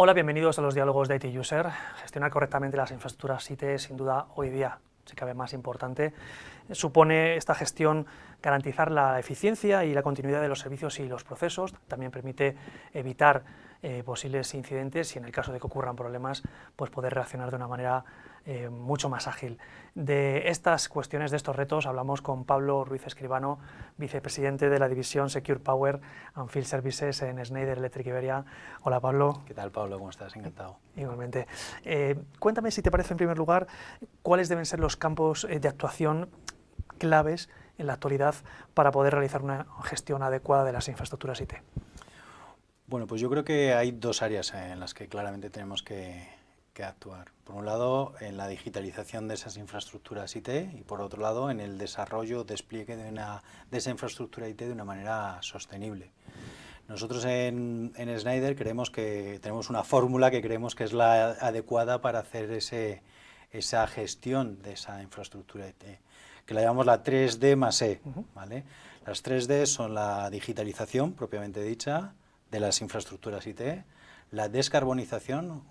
Hola, bienvenidos a los diálogos de IT User. Gestionar correctamente las infraestructuras IT sin duda hoy día, si cabe, más importante. Supone esta gestión garantizar la eficiencia y la continuidad de los servicios y los procesos. También permite evitar posibles incidentes y en el caso de que ocurran problemas, pues poder reaccionar de una manera mucho más ágil. De estas cuestiones, de estos retos, hablamos con Pablo Ruiz Escribano, vicepresidente de la división Secure Power and Field Services en Schneider Electric Iberia. Hola, Pablo. ¿Qué tal, Pablo? ¿Cómo estás? Encantado. Igualmente. Cuéntame, si te parece, en primer lugar, cuáles deben ser los campos de actuación claves en la actualidad para poder realizar una gestión adecuada de las infraestructuras IT. Bueno, pues yo creo que hay dos áreas en las que claramente tenemos que actuar. Por un lado, en la digitalización de esas infraestructuras IT y por otro lado, en el desarrollo, despliegue de esa infraestructura IT de una manera sostenible. Nosotros en Schneider creemos que tenemos una fórmula que creemos que es la adecuada para hacer esa gestión de esa infraestructura IT, que la llamamos la 3D más E, ¿vale? Las 3D son la digitalización propiamente dicha de las infraestructuras IT, la descarbonización,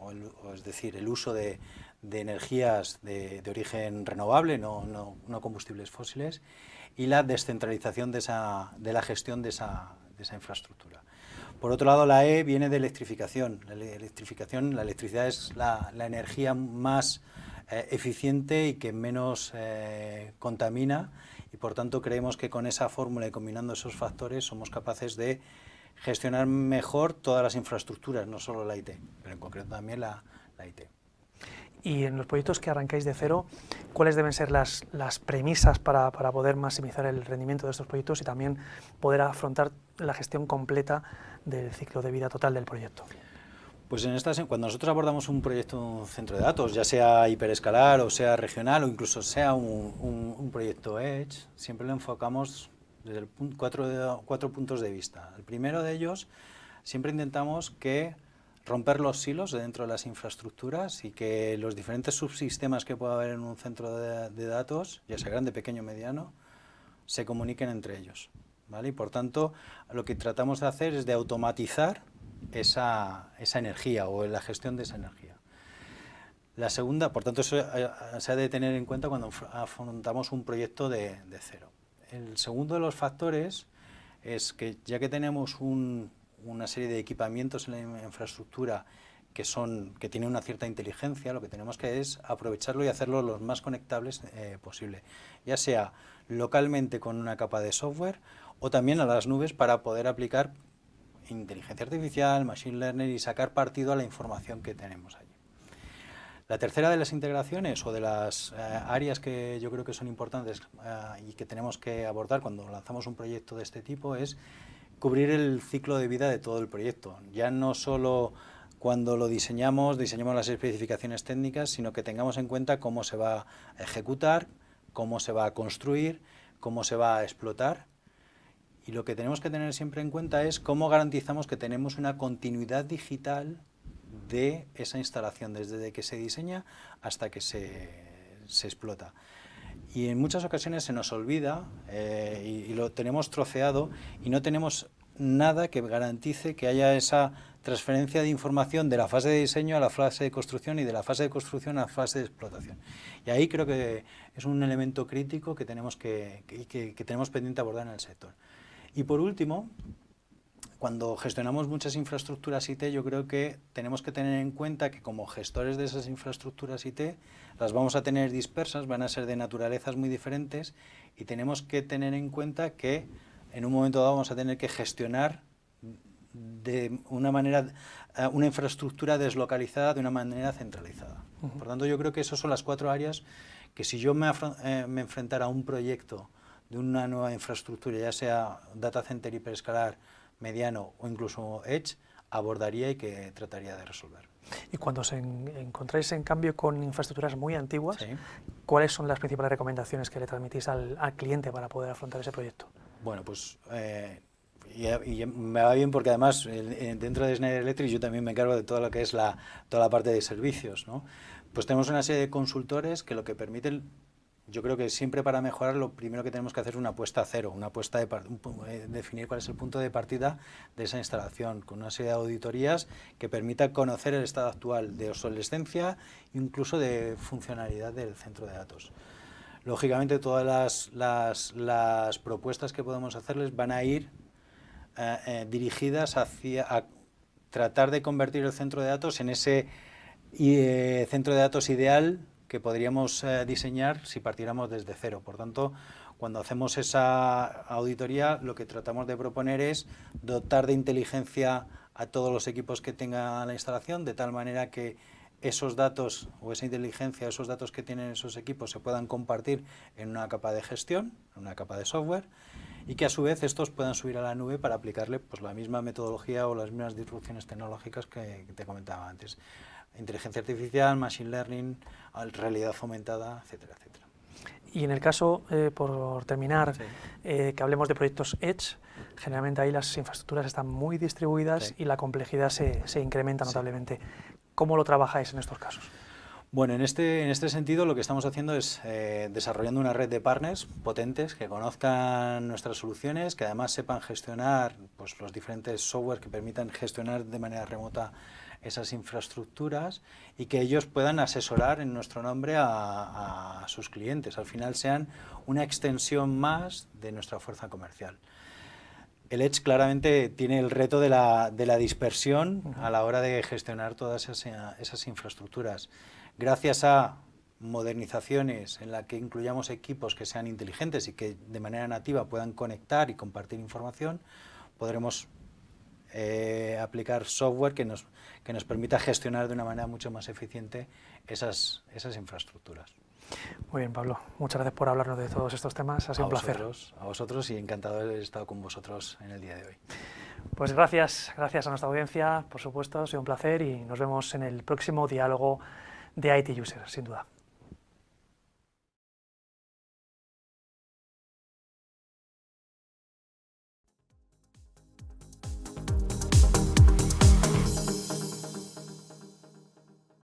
es decir, el uso de energías de origen renovable, no combustibles fósiles, y la descentralización de la gestión de esa infraestructura. Por otro lado, la E viene de electrificación. La electricidad es la energía más eficiente y que menos contamina, y por tanto creemos que con esa fórmula y combinando esos factores somos capaces de gestionar mejor todas las infraestructuras, no solo la IT, pero en concreto también la IT. Y en los proyectos que arrancáis de cero, ¿cuáles deben ser las premisas para poder maximizar el rendimiento de estos proyectos y también poder afrontar la gestión completa del ciclo de vida total del proyecto? Pues cuando nosotros abordamos un proyecto, un centro de datos, ya sea hiperescalar o sea regional o incluso sea un proyecto Edge, siempre lo enfocamos desde cuatro puntos de vista. El primero de ellos, siempre intentamos romper los silos de dentro de las infraestructuras y que los diferentes subsistemas que pueda haber en un centro de datos, ya sea grande, pequeño, mediano, se comuniquen entre ellos, ¿vale? Y por tanto, lo que tratamos de hacer es de automatizar esa energía o la gestión de esa energía. La segunda, por tanto, eso se ha de tener en cuenta cuando afrontamos un proyecto de cero. El segundo de los factores es que ya que tenemos una serie de equipamientos en la infraestructura que tienen una cierta inteligencia, lo que tenemos que es aprovecharlo y hacerlo lo más conectables posible, ya sea localmente con una capa de software o también a las nubes para poder aplicar inteligencia artificial, machine learning y sacar partido a la información que tenemos allí. La tercera de las integraciones o de las áreas que yo creo que son importantes y que tenemos que abordar cuando lanzamos un proyecto de este tipo es cubrir el ciclo de vida de todo el proyecto. Ya no solo cuando lo diseñamos las especificaciones técnicas, sino que tengamos en cuenta cómo se va a ejecutar, cómo se va a construir, cómo se va a explotar. Y lo que tenemos que tener siempre en cuenta es cómo garantizamos que tenemos una continuidad digital de esa instalación, desde que se diseña hasta que se explota. Y en muchas ocasiones se nos olvida y lo tenemos troceado y no tenemos nada que garantice que haya esa transferencia de información de la fase de diseño a la fase de construcción y de la fase de construcción a la fase de explotación. Y ahí creo que es un elemento crítico que tenemos tenemos pendiente abordar en el sector. Y por último, cuando gestionamos muchas infraestructuras IT, yo creo que tenemos que tener en cuenta que como gestores de esas infraestructuras IT, las vamos a tener dispersas, van a ser de naturalezas muy diferentes y tenemos que tener en cuenta que en un momento dado vamos a tener que gestionar de una manera una infraestructura deslocalizada de una manera centralizada. Por tanto, yo creo que esas son las cuatro áreas que si yo me enfrentara a un proyecto de una nueva infraestructura, ya sea data center hiperescalar, mediano o incluso Edge, abordaría y que trataría de resolver. Y cuando encontráis en cambio con infraestructuras muy antiguas, ¿Sí? ¿cuáles son las principales recomendaciones que le transmitís al cliente para poder afrontar ese proyecto? Bueno, pues y me va bien porque además dentro de Schneider Electric yo también me encargo de todo lo que es toda la parte de servicios, ¿no? Pues tenemos una serie de consultores que lo que permiten yo creo que siempre para mejorar lo primero que tenemos que hacer es una apuesta a cero, una apuesta de definir cuál es el punto de partida de esa instalación, con una serie de auditorías que permita conocer el estado actual de obsolescencia e incluso de funcionalidad del centro de datos. Lógicamente todas las propuestas que podemos hacerles van a ir dirigidas a tratar de convertir el centro de datos en ese centro de datos ideal que podríamos diseñar si partiéramos desde cero. Por tanto, cuando hacemos esa auditoría, lo que tratamos de proponer es dotar de inteligencia a todos los equipos que tenga la instalación, de tal manera que esos datos o esa inteligencia, esos datos que tienen esos equipos se puedan compartir en una capa de gestión, en una capa de software, y que a su vez estos puedan subir a la nube para aplicarle pues, la misma metodología o las mismas disrupciones tecnológicas que te comentaba antes. Inteligencia artificial, machine learning, realidad aumentada, etcétera, etcétera. Y en el caso, por terminar, sí, que hablemos de proyectos Edge, generalmente ahí las infraestructuras están muy distribuidas, sí, y la complejidad se incrementa notablemente. Sí. ¿Cómo lo trabajáis en estos casos? Bueno, en este sentido lo que estamos haciendo es desarrollando una red de partners potentes que conozcan nuestras soluciones, que además sepan gestionar pues, los diferentes software que permitan gestionar de manera remota esas infraestructuras y que ellos puedan asesorar en nuestro nombre a sus clientes. Al final sean una extensión más de nuestra fuerza comercial. El Edge claramente tiene el reto de la dispersión a la hora de gestionar todas esas infraestructuras. Gracias a modernizaciones en las que incluyamos equipos que sean inteligentes y que de manera nativa puedan conectar y compartir información, podremos aplicar software que nos permita gestionar de una manera mucho más eficiente esas infraestructuras. Muy bien, Pablo. Muchas gracias por hablarnos de todos estos temas. Ha sido un placer. A vosotros y encantado de haber estado con vosotros en el día de hoy. Pues gracias a nuestra audiencia, por supuesto, ha sido un placer y nos vemos en el próximo diálogo de IT User, sin duda.